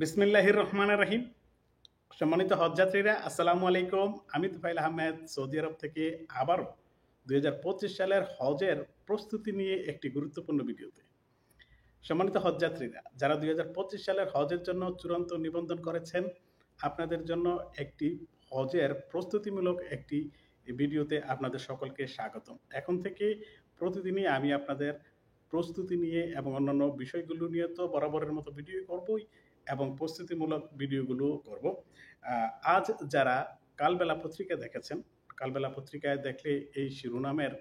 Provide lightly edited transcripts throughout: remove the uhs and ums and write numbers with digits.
বিসমিল্লাহির রহমানির রহিম। সম্মানিত হজযাত্রীরা, আসসালামু আলাইকুম। আমি তুফাইল আহমেদ সৌদি আরব থেকে আবারও 2025 সালের হজের প্রস্তুতি নিয়ে একটি গুরুত্বপূর্ণ ভিডিওতে। সম্মানিত হজযাত্রীরা, যারা 2025 সালের হজের জন্য চূড়ান্ত নিবন্ধন করেছেন, আপনাদের জন্য একটি হজের প্রস্তুতিমূলক একটি ভিডিওতে আপনাদের সকলকে স্বাগতম। এখন থেকে প্রতিদিনই আমি আপনাদের প্রস্তুতি নিয়ে এবং অন্যান্য বিষয়গুলো নিয়ে তো বরাবরের মতো ভিডিও করবই এবং প্রস্তুতিমূলক ভিডিওগুলো করব। আজ যারা কালবেলা পত্রিকা দেখেছেন, কালবেলা পত্রিকায় দেখলে এই শিরোনামের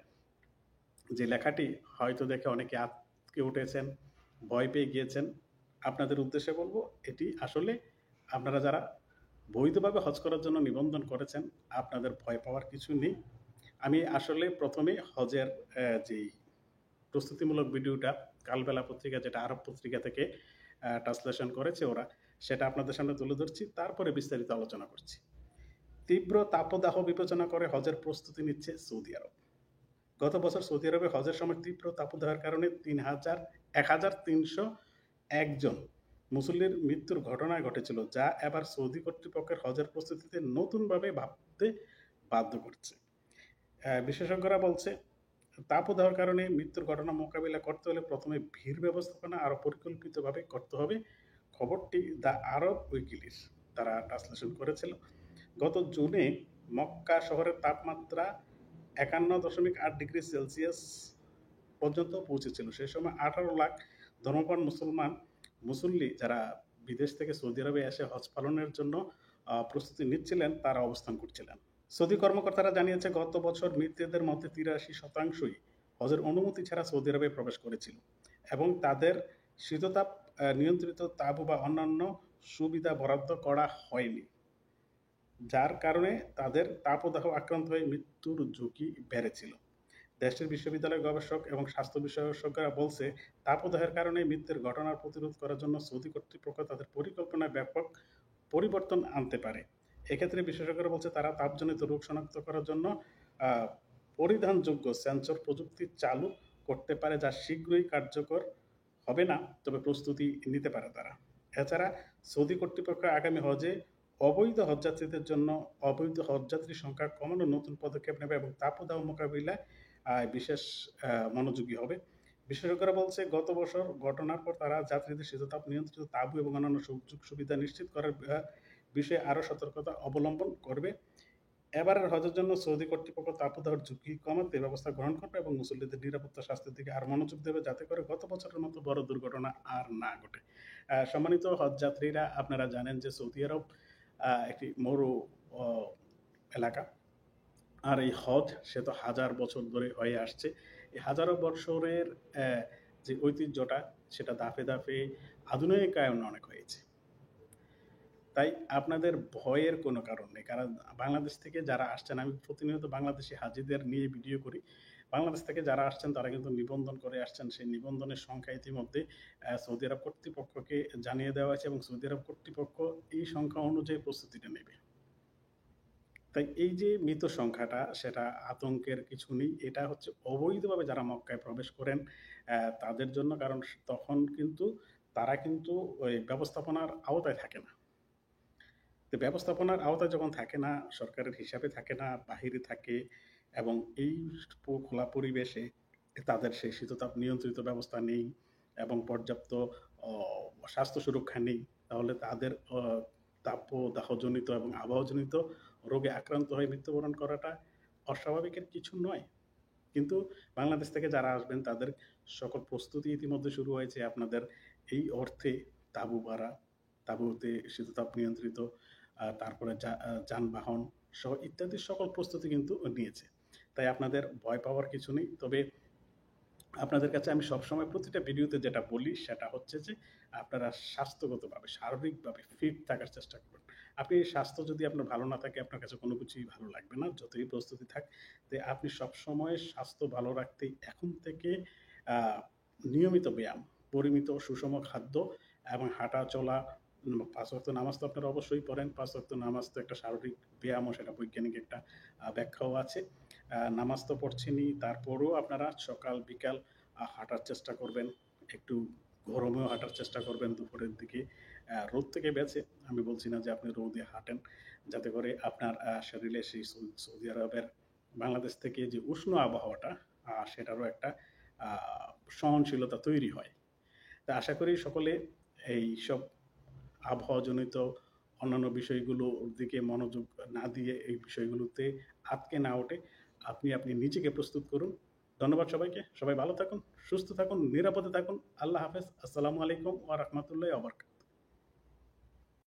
যে লেখাটি হয়তো দেখে অনেকে আঁতকে উঠেছেন, ভয় পেয়ে গিয়েছেন। আপনাদের উদ্দেশ্যে বলবো, এটি আসলে আপনারা যারা বৈধভাবে হজ করার জন্য নিবন্ধন করেছেন, আপনাদের ভয় পাওয়ার কিছু নেই। আমি আসলে প্রথমে হজের যেই প্রস্তুতিমূলক ভিডিওটা কালবেলা পত্রিকা, যেটা আরব পত্রিকা থেকে ট্রান্সলেশন করেছে ওরা, সেটা আপনাদের সামনে তুলে ধরছি, তারপরে বিস্তারিত আলোচনা করছি। তীব্র তাপদাহ বিবেচনা করে হজের প্রস্তুতি নিচ্ছে সৌদি আরব। গত বছর সৌদি আরবে হজের সময় তীব্র তাপদাহের কারণে 1301 জন মুসল্লির মৃত্যুর ঘটনা ঘটেছিল, যা এবার সৌদি কর্তৃপক্ষের হজের প্রস্তুতিতে নতুনভাবে ভাবতে বাধ্য করছে। বিশেষজ্ঞরা বলছে, তাপদাহের কারণে মৃত্যুর ঘটনা মোকাবিলা করতে হলে প্রথমে ভিড় ব্যবস্থাপনা আরও পরিকল্পিতভাবে করতে হবে। খবরটি দ্য আরব উইকিলিস তারা ট্রান্সলেশন করেছিল। গত জুনে মক্কা শহরের তাপমাত্রা 51.8 ডিগ্রি সেলসিয়াস পর্যন্ত পৌঁছেছিল। সেই সময় 18 লাখ ধর্মপ্রাণ মুসল্লি যারা বিদেশ থেকে সৌদি আরবে এসে হজ পালনের জন্য প্রস্তুতি নিচ্ছিলেন, তারা অবস্থান করছিলেন। সৌদি কর্মকর্তারা জানিয়েছে, গত বছর মৃতদের মধ্যে 83% হজের অনুমতি ছাড়া সৌদি আরবে প্রবেশ করেছিল এবং তাদের শীততাপ নিয়ন্ত্রিত তাঁবু বা অন্যান্য সুবিধা বরাদ্দ করা হয়নি, যার কারণে তাদের তাপদাহ আক্রান্ত হয়ে মৃত্যুর ঝুঁকি বেড়েছিল। দেশটির বিশ্ববিদ্যালয় গবেষক এবং স্বাস্থ্য বিশেষজ্ঞরা বলছে, তাপদাহের কারণে মৃত্যুর ঘটনার প্রতিরোধ করার জন্য সৌদি কর্তৃপক্ষ তাদের পরিকল্পনায় ব্যাপক পরিবর্তন আনতে পারে। এক্ষেত্রে বিশেষজ্ঞরা বলছে, তারা তাপজনিত রোগ শনাক্ত করার জন্য পরিধানযোগ্য সেন্সর প্রযুক্তি চালু করতে পারে, যা শীঘ্রই কার্যকর হবে না, তবে প্রস্তুতি নিতে পারে তারা। এছাড়া সৌদি কর্তৃপক্ষ আগামী হজে অবৈধ হজযাত্রীদের জন্য অবৈধ হজযাত্রীর সংখ্যা কমানোর নতুন পদক্ষেপ নেবে এবং তাপদাহ মোকাবিলায় বিশেষ মনোযোগী হবে। বিশেষজ্ঞরা বলছে, গত বছর ঘটনার পর তারা যাত্রীদের শীততাপ নিয়ন্ত্রিত তাঁবু এবং অন্যান্য সুযোগ সুবিধা নিশ্চিত করার বিষয়ে আরও সতর্কতা অবলম্বন করবে। এবারের হজের জন্য সৌদি কর্তৃপক্ষ তাপদাহের ঝুঁকি কমাতে ব্যবস্থা গ্রহণ করবে এবং মুসল্লিদের নিরাপত্তা স্বাস্থ্যের দিকে আর মনোযোগ দেবে, যাতে করে গত বছরের মতো বড় দুর্ঘটনা আর না ঘটে। সম্মানিত হজযাত্রীরা, আপনারা জানেন যে সৌদি আরব একটি মরু এলাকা, আর এই হজ সে তো হাজার বছর ধরে হয়ে আসছে। এই হাজারো বছরের যে ঐতিহ্যটা, সেটা ধাপে ধাপে আধুনিকায়ন অনেক হয়েছে। তাই আপনাদের ভয়ের কোনো কারণ নেই, কারণ বাংলাদেশ থেকে যারা আসছেন, আমি প্রতিনিয়ত বাংলাদেশি হাজিদের নিয়ে ভিডিও করি। বাংলাদেশ থেকে যারা আসছেন তারা কিন্তু নিবন্ধন করে আসছেন। সেই নিবন্ধনের সংখ্যা ইতিমধ্যে সৌদি আরব কর্তৃপক্ষকে জানিয়ে দেওয়া হয়েছে এবং সৌদি আরব কর্তৃপক্ষ এই সংখ্যা অনুযায়ী প্রস্তুতিটা নেবে। তাই এই যে মৃত সংখ্যাটা, সেটা আতঙ্কের কিছু নেই। এটা হচ্ছে অবৈধভাবে যারা মক্কায় প্রবেশ করেন তাদের জন্য, কারণ তখন কিন্তু তারা কিন্তু ওই ব্যবস্থাপনার আওতায় থাকে না। তো ব্যবস্থাপনার আওতায় যখন থাকে না, সরকারের হিসাবে থাকে না, বাহিরে থাকে এবং এই খোলা পরিবেশে তাদের সেই শীততাপ নিয়ন্ত্রিত ব্যবস্থা নেই এবং পর্যাপ্ত স্বাস্থ্য সুরক্ষা নেই, তাহলে তাদের তাপদাহজনিত এবং আবহাওয়াজনিত রোগে আক্রান্ত হয়ে মৃত্যুবরণ করাটা অস্বাভাবিকের কিছু নয়। কিন্তু বাংলাদেশ থেকে যারা আসবেন তাদের সকল প্রস্তুতি ইতিমধ্যে শুরু হয়েছে। আপনাদের এই অর্থে তাঁবু ভাড়া, তাঁবুতে শীততাপ নিয়ন্ত্রিত, তারপরে যানবাহন সহ ইত্যাদি সকল প্রস্তুতি কিন্তু নিয়েছে। তাই আপনাদের ভয় পাওয়ার কিছু নেই। তবে আপনাদের কাছে আমি সবসময় প্রতিটা ভিডিওতে যেটা বলি, সেটা হচ্ছে যে আপনারা স্বাস্থ্যগতভাবে, শারীরিকভাবে ফিট থাকার চেষ্টা করবেন। আপনি স্বাস্থ্য যদি আপনার ভালো না থাকে, আপনার কাছে কোনো কিছুই ভালো লাগবে না, যতই প্রস্তুতি থাক। তাই আপনি সবসময় স্বাস্থ্য ভালো রাখতে এখন থেকে নিয়মিত ব্যায়াম, পরিমিত সুষম খাদ্য এবং হাঁটা চলা, 5 ওয়াক্ত নামাজ তো আপনারা অবশ্যই পড়েন। 5 ওয়াক্ত নামাজ তো একটা শারীরিক ব্যায়ামও, সেটা বৈজ্ঞানিক একটা ব্যাখ্যাও আছে। নামাজ তো পড়ছেনই, তারপরেও আপনারা সকাল বিকাল হাঁটার চেষ্টা করবেন। একটু গরমেও হাঁটার চেষ্টা করবেন দুপুরের দিকে। রোদ থেকে বেঁচে, আমি বলছি না যে আপনি রোদে হাঁটেন, যাতে করে আপনার শরীরে সেই সৌদি আরবের বাংলাদেশ থেকে যে উষ্ণ আবহাওয়াটা সেটারও একটা সহনশীলতা তৈরি হয়। তা আশা করি সকলে এইসব আবহাওয়াজনিত অন্যান্য বিষয়গুলোর দিকে মনোযোগ না দিয়ে এই বিষয়গুলোতে আটকে না ওঠে আপনি নিজেকে প্রস্তুত করুন। ধন্যবাদ সবাইকে। সবাই ভালো থাকুন, সুস্থ থাকুন, নিরাপদে থাকুন। আল্লাহ হাফেজ। আসসালামু আলাইকুম ওয়া রাহমাতুল্লাহি ওয়া বারাকাতুহু।